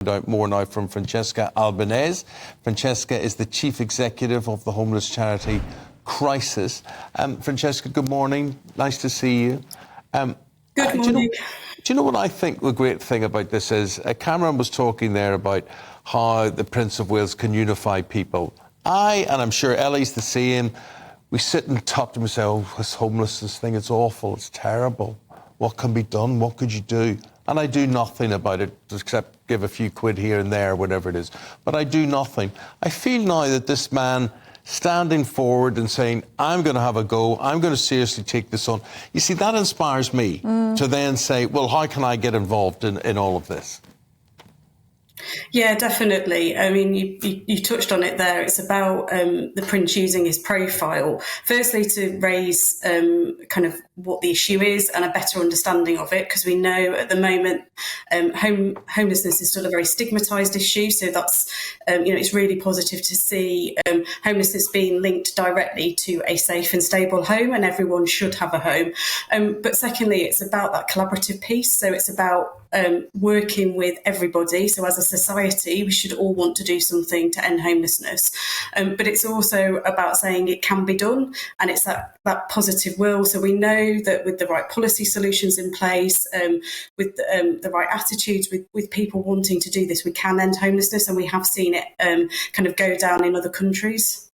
Out more now from Francesca Albanese. Francesca is the Chief Executive of the homeless charity Crisis. Francesca, good morning. Nice to see you. Good morning. Do you know what I think the great thing about this is? Cameron was talking there about how the Prince of Wales can unify people. And I'm sure Ellie's the same, we sit and talk to them and say, oh, this homelessness thing, it's awful, it's terrible. What can be done? What could you do? And I do nothing about it except give a few quid here and there, whatever it is. But I do nothing. I feel now that this man standing forward and saying, I'm going to have a go, I'm going to seriously take this on. You see, that inspires me to then say, well, how can I get involved in all of this? Yeah, definitely. I mean, you touched on it there. It's about the Prince using his profile, firstly, to raise kind of what the issue is and a better understanding of it, because we know at the moment homelessness is still a very stigmatised issue. So that's, it's really positive to see homelessness being linked directly to a safe and stable home, and everyone should have a home. But secondly, it's about that collaborative piece. So it's about working with everybody. So as a society, we should all want to do something to end homelessness. But it's also about saying it can be done, and it's that positive will. So we know that with the right policy solutions in place, with the right attitudes, with people wanting to do this, we can end homelessness, and we have seen it kind of go down in other countries.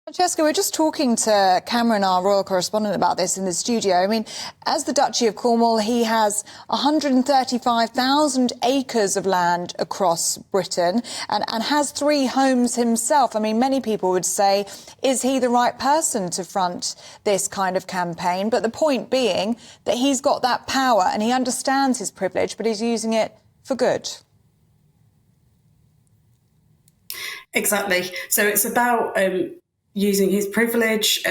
Francesca, we're just talking to Cameron, our royal correspondent, about this in the studio. I mean, as the Duchy of Cornwall, he has 135,000 acres of land across Britain and has 3 homes himself. I mean, many people would say, is he the right person to front this kind of campaign? But the point being that he's got that power and he understands his privilege, but he's using it for good. Exactly. So it's about using his privilege,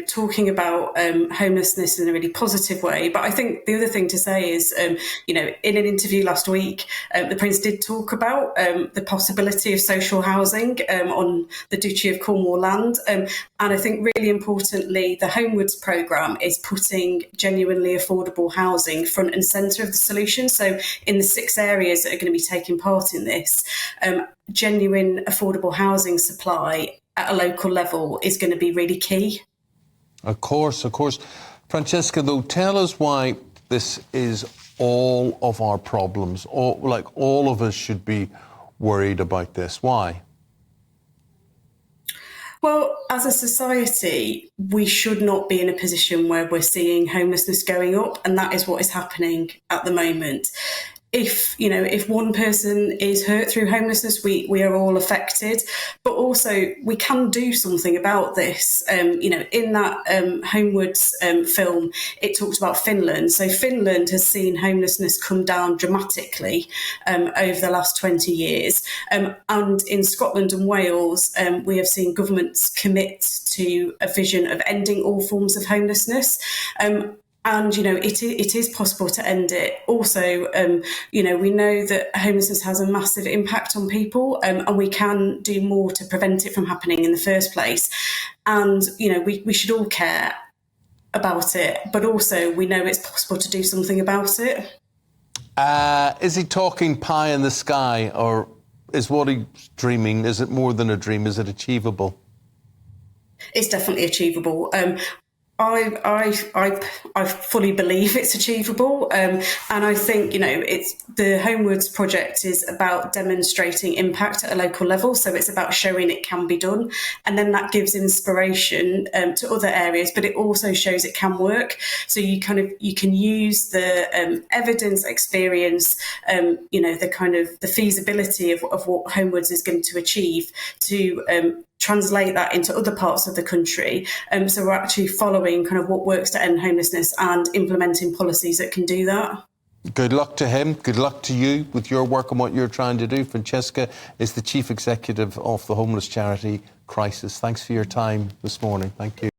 talking about homelessness in a really positive way. But I think the other thing to say is, in an interview last week, the Prince did talk about the possibility of social housing on the Duchy of Cornwall land. And I think really importantly, the Homewards programme is putting genuinely affordable housing front and centre of the solution. So in the 6 areas that are going to be taking part in this, genuine affordable housing supply at a local level is going to be really key. Of course. Francesca, though, tell us why this is all of our problems. All of us should be worried about this. Why? Well, as a society, we should not be in a position where we're seeing homelessness going up, and that is what is happening at the moment. If one person is hurt through homelessness, we are all affected. But also, we can do something about this. In that Homewards film, it talks about Finland. So Finland has seen homelessness come down dramatically over the last 20 years. And in Scotland and Wales, we have seen governments commit to a vision of ending all forms of homelessness. And, it is possible to end it. Also, we know that homelessness has a massive impact on people, and we can do more to prevent it from happening in the first place. And, we should all care about it, but also we know it's possible to do something about it. Is he talking pie in the sky, or is what he's dreaming, is it more than a dream? Is it achievable? It's definitely achievable. I fully believe it's achievable, and I think it's the Homewards project is about demonstrating impact at a local level. So it's about showing it can be done, and then that gives inspiration to other areas. But it also shows it can work. So you can use the evidence, experience, the feasibility of what Homewards is going to achieve to translate that into other parts of the country. So we're actually following kind of what works to end homelessness and implementing policies that can do that. Good luck to him. Good luck to you with your work and what you're trying to do. Francesca is the Chief Executive of the homeless charity Crisis. Thanks for your time this morning. Thank you.